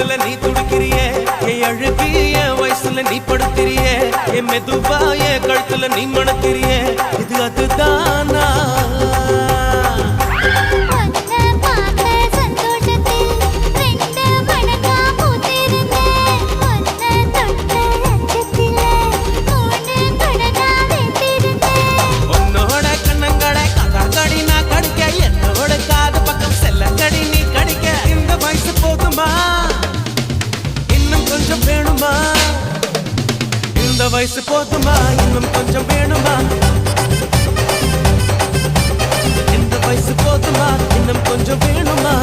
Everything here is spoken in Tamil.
தொடுதல நீ துடிக்கிறியே என் அழுகி என் வயசுல நீ படுத்திரியே என் மெதுவா என் கழுத்துல நீ மணக்கிறியே இது அதுதானா இந்த வயசு போதுமா இன்னும் கொஞ்சம் வேணுமா இந்த வயசு போதுமா இன்னும் கொஞ்சம் வேணுமா